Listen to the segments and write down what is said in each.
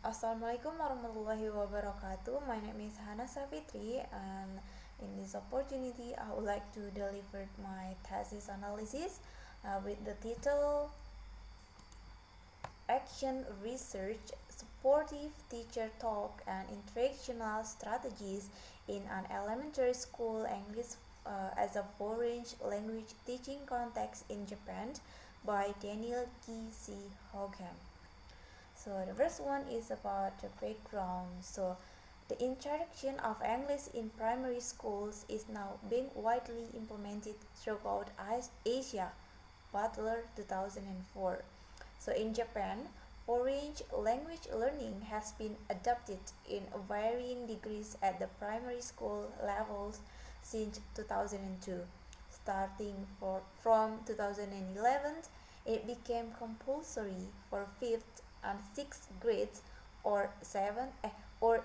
Assalamualaikum warahmatullahi wabarakatuh. My name is Hana Savitri, and in this opportunity, I would like to deliver my thesis analysis with the title Action Research Supportive Teacher Talk and Interactional Strategies in an Elementary School English as a Foreign Language Teaching Context in Japan by Daniel K.C. Hogan. So the first one is about the background. So the introduction of English in primary schools is now being widely implemented throughout Asia. Butler 2004. So in Japan, foreign language learning has been adopted in varying degrees at the primary school levels since 2002. From 2011, it became compulsory for 5th and 6th grades or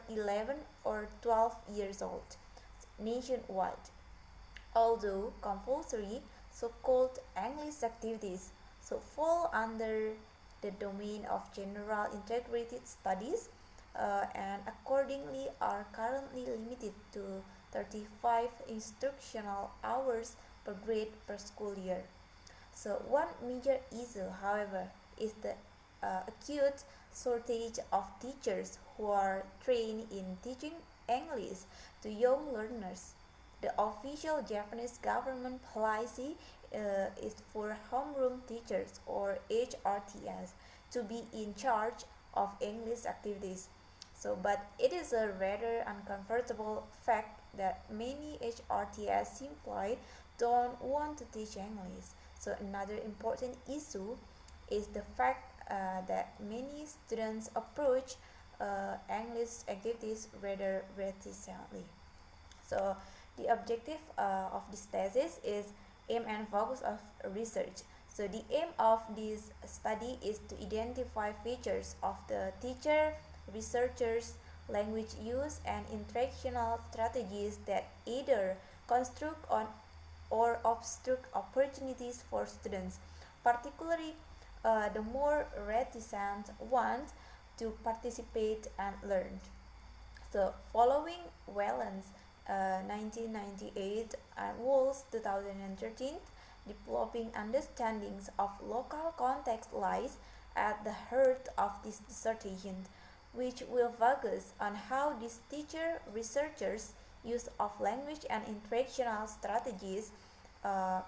11 or 12 years old nationwide. Although compulsory, so-called English activities fall under the domain of general integrated studies and accordingly are currently limited to 35 instructional hours per grade per school year. So one major issue, however, is the acute shortage of teachers who are trained in teaching English to young learners. The official Japanese government policy is for homeroom teachers or HRTS to be in charge of English activities. But it is a rather uncomfortable fact that many HRTS simply don't want to teach English. So another important issue is the fact that many students approach English activities rather reticently. So the objective of this thesis is aim and focus of research. So the aim of this study is to identify features of the teacher, researchers, language use, and interactional strategies that either construct on or obstruct opportunities for students, particularly the more reticent ones, to participate and learn. So, following Whelan's 1998 and Wool's 2013, developing understandings of local context lies at the heart of this dissertation, which will focus on how these teacher researchers' use of language and interactional strategies uh,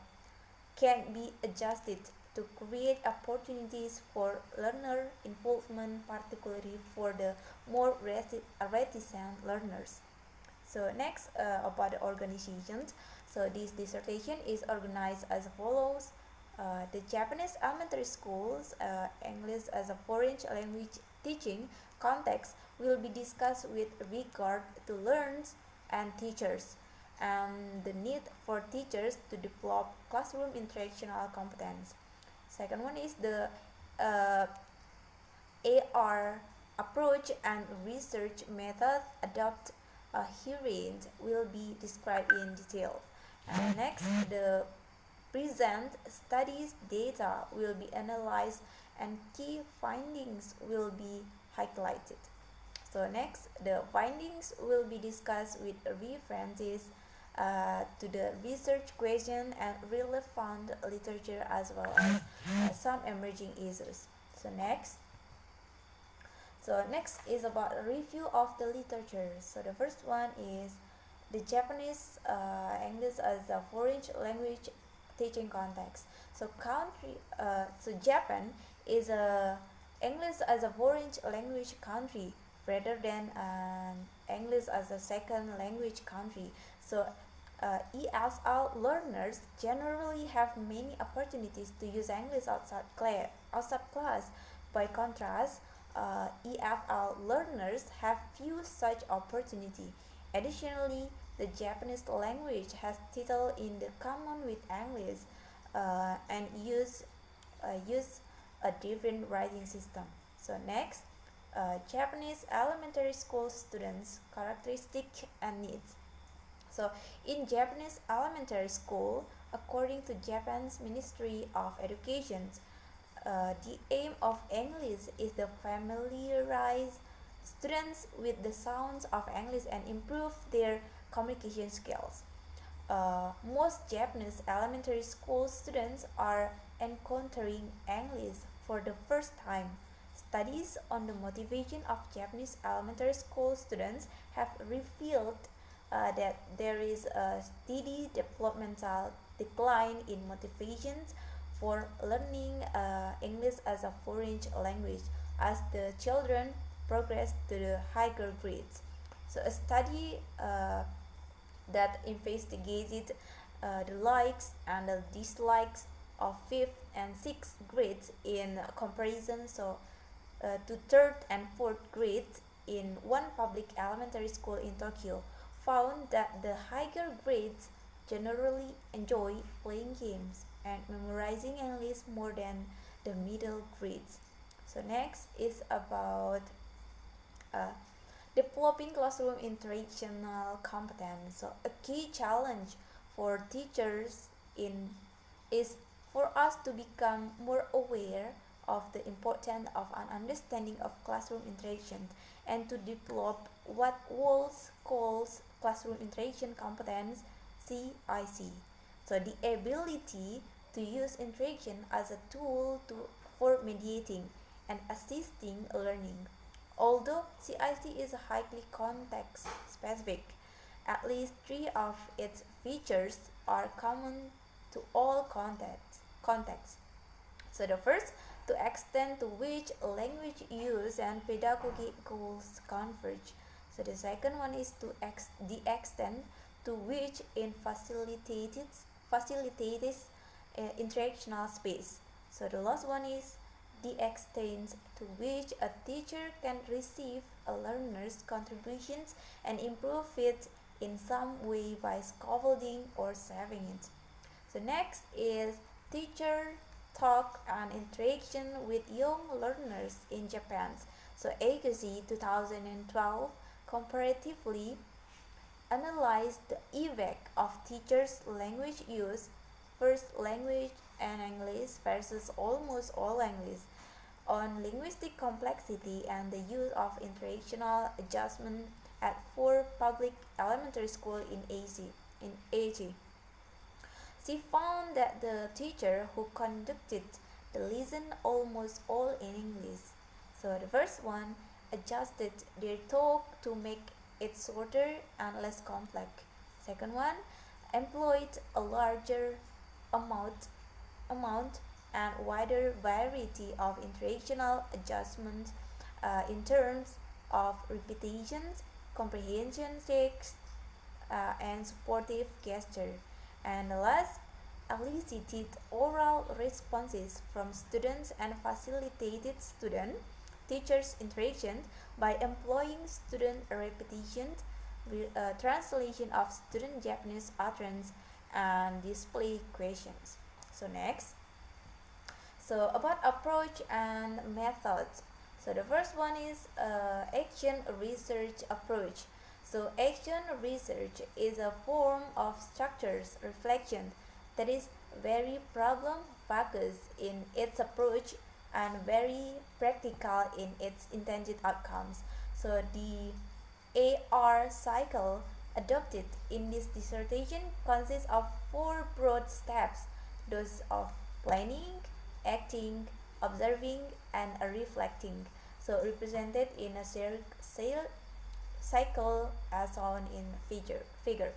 can be adjusted to create opportunities for learner involvement, particularly for the more reticent learners. So next, about the organization. So this dissertation is organized as follows. The Japanese elementary schools English as a foreign language teaching context will be discussed with regard to learners and teachers and the need for teachers to develop classroom interactional competence. Second one is the AR approach and research method adopted herein will be described in detail. And next, the present studies data will be analyzed and key findings will be highlighted. So next, the findings will be discussed with references to the research question and relevant literature as well as some emerging issues. So next is about a review of the literature. So the first one is the Japanese English as a foreign language teaching context. So Japan is a English as a foreign language country rather than English as a second language country. So ESL learners generally have many opportunities to use English outside class. By contrast, EFL learners have few such opportunity. Additionally, the Japanese language has title in the common with English and use a different writing system. So next, Japanese elementary school students characteristic and needs. So in Japanese elementary school, according to Japan's Ministry of Education, the aim of English is to familiarize students with the sounds of English and improve their communication skills. Most Japanese elementary school students are encountering English for the first time. Studies on the motivation of Japanese elementary school students have revealed that there is a steady developmental decline in motivations for learning English as a foreign language as the children progress to the higher grades. So, a study that investigated the likes and the dislikes of 5th and 6th grades in comparison to 3rd and 4th grades in one public elementary school in Tokyo found that the higher grades generally enjoy playing games and memorizing English more than the middle grades. So next is about uh, developing classroom interactional competence. So a key challenge for teachers in is for us to become more aware of the importance of an understanding of classroom interaction and to develop what Walls calls classroom interaction competence CIC. So the ability to use interaction as a tool for mediating and assisting learning. Although CIC is highly context specific, at least three of its features are common to all contexts. So the first, to extent to which language use and pedagogic goals converge. So the second one is the extent to which it facilitates interactional space. So the last one is the extent to which a teacher can receive a learner's contributions and improve it in some way by scaffolding or saving it. So next is teacher talk and interaction with young learners in Japan. So Agency 2012 comparatively analyzed the effect of teachers' language use, first language and English versus almost all English, on linguistic complexity and the use of interactional adjustment at 4 public elementary schools in Asia. She found that the teacher who conducted the lesson almost all in English. So the first one adjusted their talk to make it shorter and less complex. Second one employed a larger amount and wider variety of interactional adjustments in terms of repetitions, comprehension checks, and supportive gesture. And last, elicited oral responses from students and facilitated student teachers interaction by employing student repetitions, translation of student Japanese utterance, and display questions. So next, so about approach and methods. So the first one is action research approach. So action research is a form of structures reflection that is very problem focused in its approach and very practical in its intended outcomes. So the AR cycle adopted in this dissertation consists of 4 broad steps, those of planning, acting, observing, and reflecting. So represented in a cycle as shown in figure.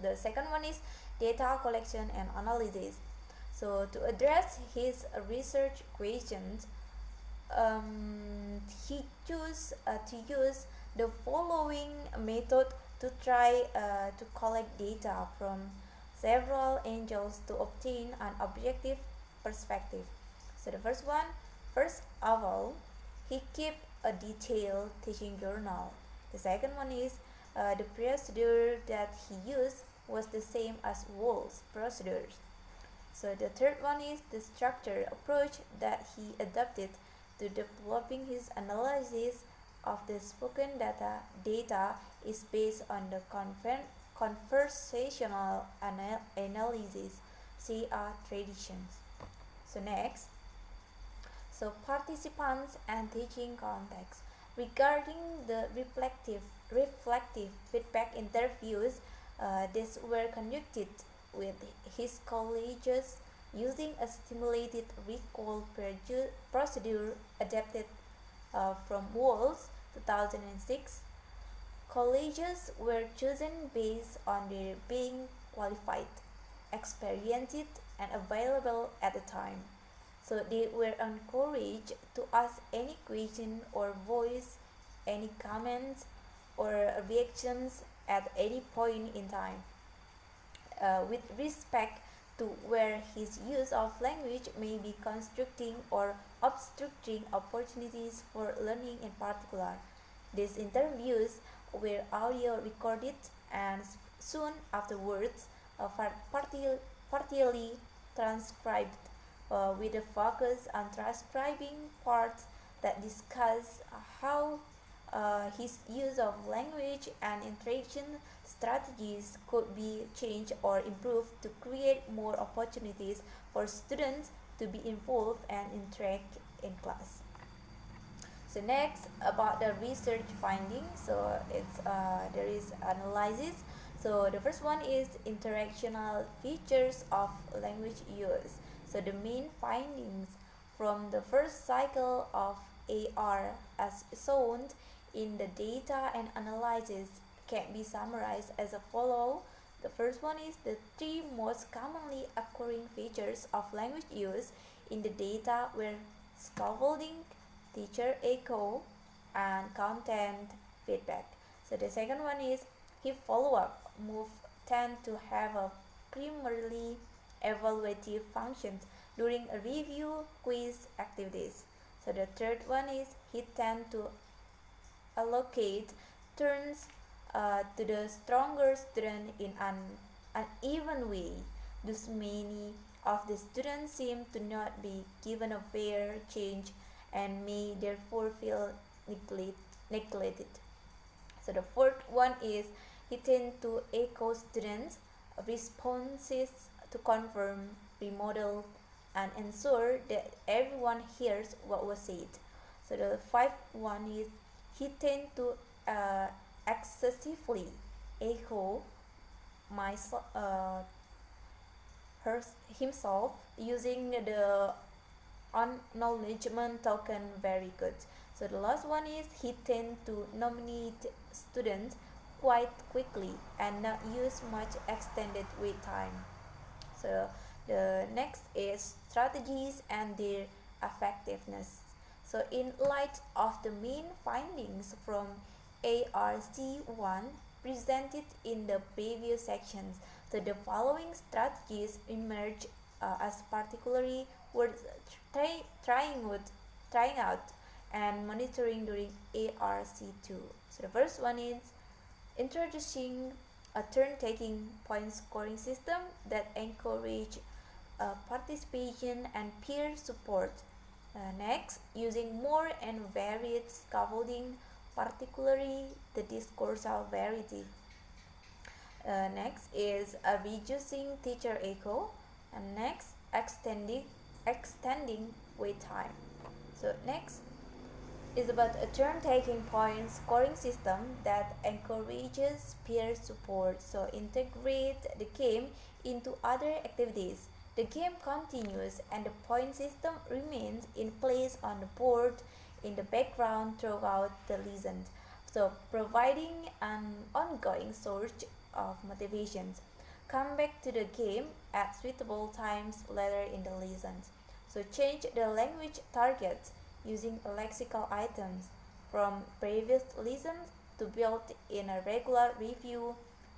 The second one is data collection and analysis. So to address his research questions, he chose to use the following method to try to collect data from several angles to obtain an objective perspective. So the first of all, he kept a detailed teaching journal. The second one is the procedure that he used was the same as Wall's procedures. So the third one is the structured approach that he adopted to developing his analysis of the spoken data is based on the conversational analysis CR traditions. So next, so participants and teaching context. Regarding the reflective feedback interviews, these were conducted with his colleagues using a stimulated recall procedure adapted from Walls 2006. Colleges were chosen based on their being qualified, experienced, and available at the time. So they were encouraged to ask any question or voice any comments or reactions at any point in time, with respect to where his use of language may be constructing or obstructing opportunities for learning in particular. These interviews were audio recorded and soon afterwards partially transcribed, with a focus on transcribing parts that discuss how his use of language and interaction strategies could be changed or improved to create more opportunities for students to be involved and interact in class. So next about the research findings. So there is analysis. So the first one is interactional features of language use. So the main findings from the first cycle of AR as shown in the data and analysis can be summarized as a follow. The first one is the three most commonly occurring features of language use in the data were scaffolding, teacher echo, and content feedback. So the second one is hip follow-up move tend to have a primarily evaluative functions during a review quiz activities. So the third one is he tend to allocate turns to the stronger student in an uneven way. Thus many of the students seem to not be given a fair chance and may therefore feel neglected. So the fourth one is he tend to echo students' responses to confirm, remodel, and ensure that everyone hears what was said. So the fifth one is he tend to excessively echo myself, himself using the acknowledgement token very good. So the last one is he tend to nominate students quite quickly and not use much extended wait time. So the next is strategies and their effectiveness. So in light of the main findings from ARC1 presented in the previous sections, so the following strategies emerge as particularly worth trying out and monitoring during ARC2. So the first one is introducing a turn-taking point scoring system that encourage participation and peer support. Next, using more and varied scaffolding, particularly the discoursal variety. Next is reducing teacher echo, and next extending wait time. So next is about a turn-taking point scoring system that encourages peer support. So integrate the game into other activities. The game continues and the point system remains in place on the board in the background throughout the lesson. So providing an ongoing source of motivations. Come back to the game at suitable times later in the lessons. So change the language targets using lexical items from previous lessons to build in a regular review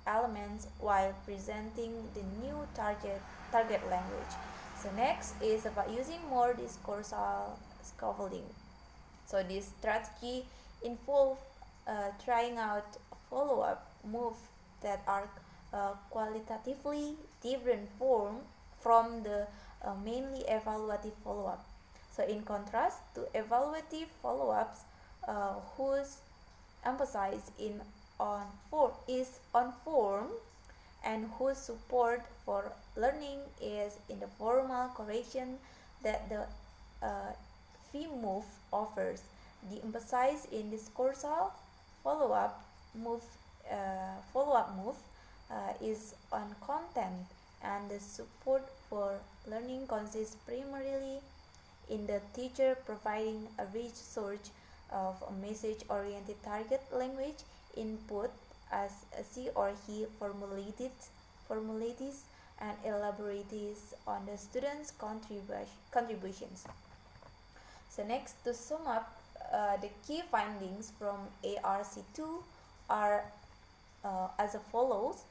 elements while presenting the new target language. So next is about using more discoursal scaffolding. So this strategy involves trying out follow-up moves that are qualitatively different from the mainly evaluative follow-up. So in contrast to evaluative follow-ups whose emphasis is on form and whose support for learning is in the formal correction that the FIMOVE offers. The emphasis in discoursal follow-up move, is on content, and the support for learning consists primarily in the teacher providing a rich source of a message-oriented target language input as she or he formulates and elaborates on the student's contributions. So next, to sum up, the key findings from ARC2 are as follows.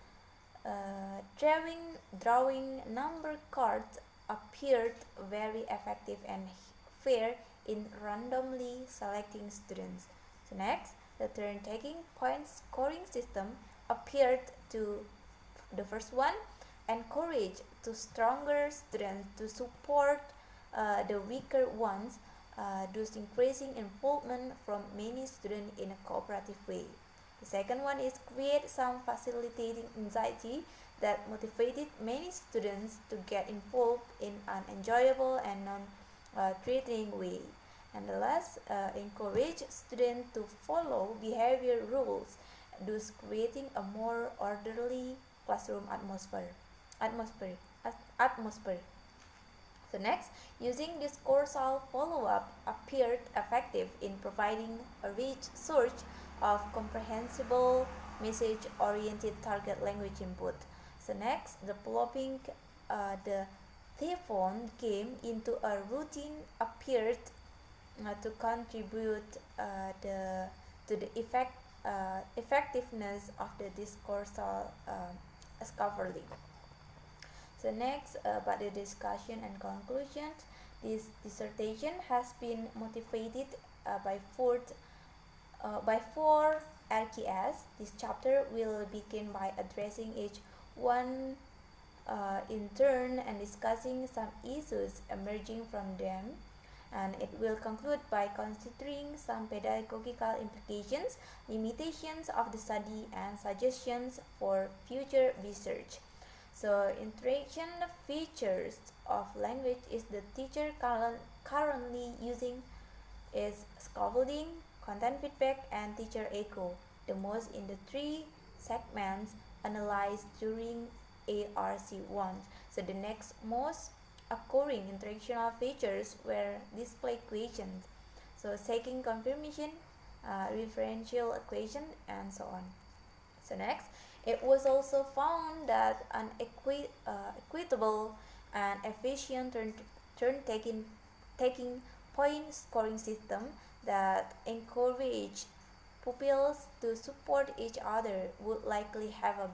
Drawing number cards appeared very effective and fair in randomly selecting students. So next, the turn-taking point scoring system appeared to the first one encourage to stronger students to support the weaker ones, thus increasing involvement from many students in a cooperative way. The second one is create some facilitating anxiety that motivated many students to get involved in an enjoyable and non-threatening way. And the last, encourage students to follow behavior rules, thus creating a more orderly classroom atmosphere. So next, using discoursal follow-up appeared effective in providing a rich source of comprehensible message-oriented target language input. So next, developing the Thephone game into a routine appeared to contribute to the effectiveness of the discoursal scaffolding. So next, about the discussion and conclusion, this dissertation has been motivated by four RKS. This chapter will begin by addressing each one in turn and discussing some issues emerging from them, and it will conclude by considering some pedagogical implications, limitations of the study, and suggestions for future research. So interaction features of language is the teacher currently using is scaffolding, content feedback, and teacher echo, the most in the three segments analyzed during ARC1. So the next most occurring interactional features were display equations, so taking confirmation, referential equation, and so on. So next, it was also found that an equitable and efficient turn-taking point scoring system that encouraged pupils to support each other would likely have a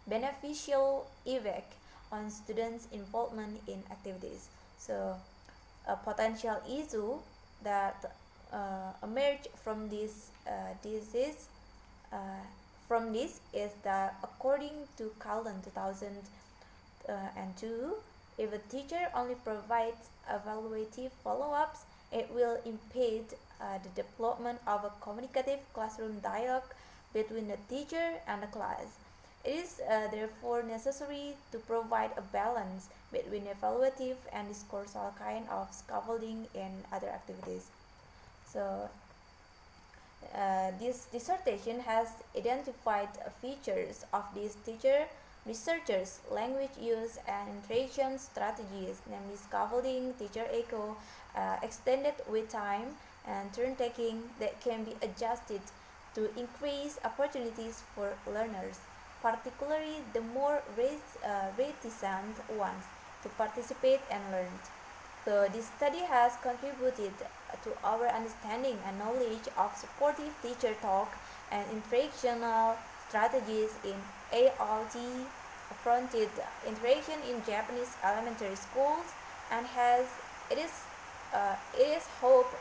beneficial effect on students' involvement in activities. So a potential issue that emerged from this is that according to Callan 2002, if a teacher only provides evaluative follow-ups, it will impede the development of a communicative classroom dialogue between the teacher and the class. It is therefore necessary to provide a balance between evaluative and discoursal kind of scaffolding in other activities. So this dissertation has identified features of these teacher researchers' language use and interaction strategies, namely scaffolding, teacher echo, extended wait time, and turn-taking that can be adjusted to increase opportunities for learners, particularly the more reticent ones, to participate and learn. So this study has contributed to our understanding and knowledge of supportive teacher talk and interactional strategies in ALT fronted interaction in Japanese elementary schools, and it is hope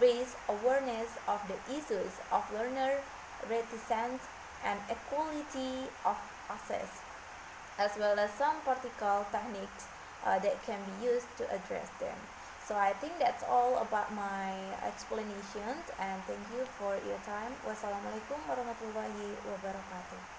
raise awareness of the issues of learner reticence and equality of access, as well as some practical techniques that can be used to address them. So I think that's all about my explanations, and thank you for your time. Wassalamualaikum warahmatullahi wabarakatuh.